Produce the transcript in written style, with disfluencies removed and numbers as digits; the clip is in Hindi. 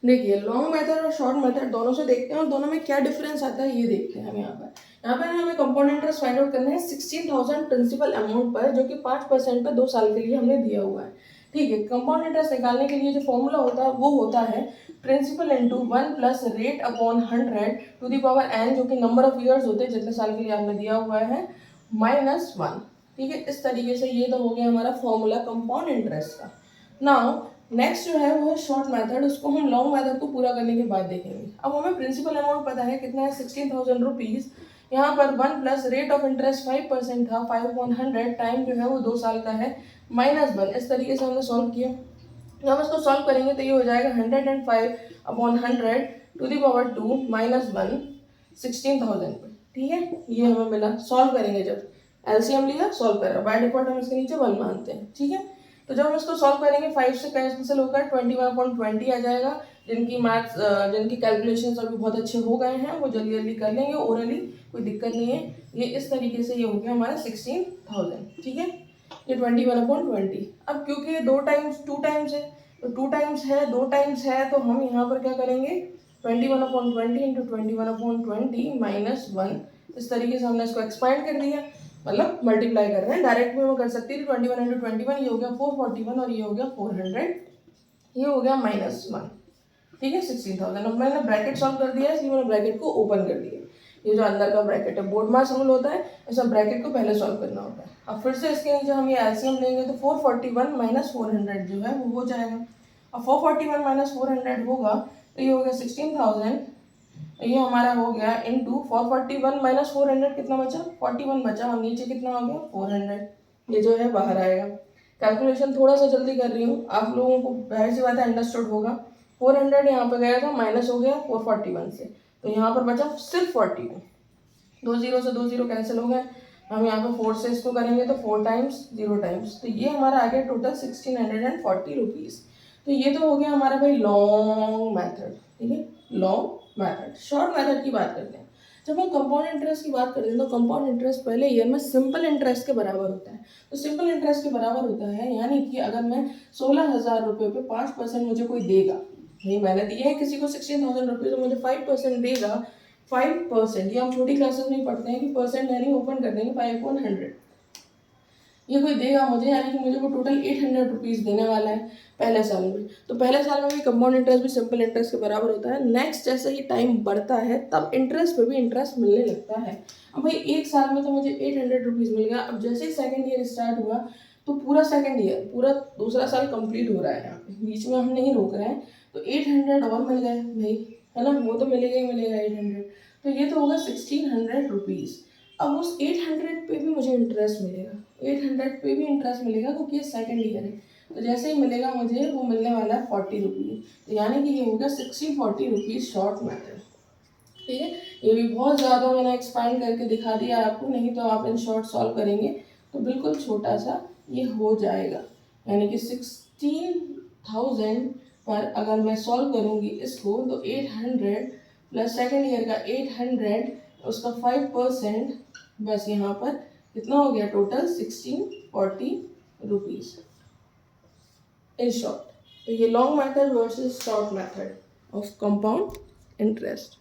देखिए लॉन्ग मेथड और शॉर्ट मेथड दोनों से देखते हैं और दोनों में क्या डिफरेंस आता है ये देखते हैं हम यहाँ पर हमें कंपाउंड इंटरेस्ट फाइंड आउट करना है 16,000 प्रिंसिपल अमाउंट पर, जो कि 5% पर 2 साल के लिए हमने दिया हुआ है। ठीक है, कंपाउंड इंटरेस्ट निकालने के लिए जो फॉर्मूला होता है वो होता है principal into 1 plus rate upon 100 to the power n, जो कि नंबर ऑफ ईयर्स होते हैं जितने साल के लिए आपने दिया हुआ है, -1। ठीक है, इस तरीके से ये तो हो गया हमारा फॉर्मूला कंपाउंड इंटरेस्ट का। नाउ नेक्स्ट जो है वो है शॉर्ट मेथड, उसको हम लॉन्ग मेथड को पूरा करने के बाद देखेंगे। अब हमें प्रिंसिपल अमाउंट पता है कितना है 16,000 रुपीज़। यहाँ पर 1 प्लस रेट ऑफ इंटरेस्ट 5% था, 5/100 टाइम जो है वो 2 साल का है, -1। इस तरीके से हमने सॉल्व किया। जब हम इसको सॉल्व करेंगे तो ये हो जाएगा 105/100 टू दी पावर 2 -1 16,000 पे। ठीक है, ये हमें मिला। सॉल्व करेंगे जब एलसीएम लिया, सॉल्व करा, बाय डिफॉल्ट हम इसके नीचे 1 मानते हैं। ठीक है, तो जब हम इसको सॉल्व करेंगे 5 से कैंसिल होकर 21/20 आ जाएगा। जिनकी कैलकुलेशंस अभी बहुत अच्छे हो गए हैं वो जल्दी जल्दी कर लेंगे, ओरली कोई दिक्कत नहीं है। ये इस तरीके से ये हो गया हमारा 16,000। ठीक है, ये 21/20। अब क्योंकि ये 2 टाइम्स है, तो 2 टाइम्स है, 2 टाइम्स है, तो हम यहाँ पर क्या करेंगे 21/20 इंटू 21/20 -1। इस तरीके से हमने इसको एक्सपांड कर दिया, मतलब मल्टीप्लाई कर रहे हैं। डायरेक्ट में मैं कर सकती थी 21 इंटू 21, ये हो गया 441 और ये हो गया 400, ये हो गया -1। ठीक है, 16,000। अब मैंने ब्रैकेट सॉल्व कर दिया है, इसलिए मैंने ब्रैकेट को ओपन कर दिया। ये जो अंदर का ब्रैकेट है, बोर्ड मास रूल होता है, ऐसा ब्रैकेट को पहले सॉल्व करना होता है। अब फिर से इसके नीचे हम ये एलसीएम लेंगे तो 441 -400 जो है वो हो जाएगा। अब 441 -400 होगा तो ये हो गया 16,000। ये हमारा हो गया इंटू 441 -400 कितना बचा, 41 बचा, और नीचे कितना हो गया 400। ये जो है बाहर आएगा। कैलकुलेशन थोड़ा सा जल्दी कर रही हूँ, आप लोगों को जाहिर सी बात है अंडरस्टूड होगा। 400 यहाँ पे गया था, माइनस हो गया 441 से, तो यहाँ पर बचा सिर्फ 41। 2 0 से 2 0 कैंसिल हो गए। हम यहाँ पे 4 से इसको करेंगे तो 4 टाइम्स 0 टाइम्स, तो ये हमारा आ गया टोटल 1640 रुपीज़। तो ये तो हो गया हमारा भाई लॉन्ग मैथड। ठीक है, लॉन्ग मैथड। शॉर्ट मैथड की बात करते हैं। जब हम कंपाउंड इंटरेस्ट की बात करते हैं तो कंपाउंड इंटरेस्ट पहले ईयर में सिंपल इंटरेस्ट के बराबर होता है। तो सिंपल इंटरेस्ट के बराबर होता है, यानी कि अगर मैं 16,000 रुपये पे 5% मुझे कोई देगा, नहीं मैंने दिया है किसी को 16,000 रुपये, तो मुझे 5% देगा। 5%, ये हम छोटी क्लासेस में पढ़ते हैं कि परसेंट यानी ओपन कर देंगे 5/100। ये कोई देगा मुझे, यानी कि मुझे वो टोटल 800 रुपीज़ देने वाला है पहले साल में। तो पहले साल में भी कंपाउंड इंटरेस्ट भी सिंपल इंटरेस्ट के बराबर होता है। नेक्स्ट जैसे ही टाइम बढ़ता है तब इंटरेस्ट पे भी इंटरेस्ट मिलने लगता है। अब भाई एक साल में तो मुझे 800 रुपीज़ मिल गया। अब जैसे ही सेकेंड ईयर स्टार्ट हुआ तो पूरा सेकेंड ईयर, पूरा दूसरा साल कंप्लीट हो रहा है, यहाँ पे बीच में हम नहीं रोक रहे हैं, तो 800 और मिल गए भाई, है ना, वो तो मिलेगा ही मिलेगा 800। तो ये तो होगा 1600 रुपीज़। अब उस 800 पे भी मुझे इंटरेस्ट मिलेगा, 800 पे भी इंटरेस्ट मिलेगा क्योंकि ये सेकेंड ईयर है। तो जैसे ही मिलेगा मुझे वो मिलने वाला है 40 रुपीज़। तो यानी कि ये हो गया 60-40 रुपीज़ शॉर्ट मेथड। ठीक है, ये भी बहुत ज़्यादा मैंने एक्सपांड करके दिखा दिया आपको, नहीं तो आप इन शॉर्ट सॉल्व करेंगे तो बिल्कुल छोटा सा ये हो जाएगा। यानी कि 16,000 पर अगर मैं सॉल्व करूँगी इसको तो 800 प्लस सेकेंड ईयर का 800, उसका 5%, बस यहाँ पर कितना हो गया टोटल 1640 रुपीज़ इन शॉर्ट। तो ये long method versus short method of compound interest.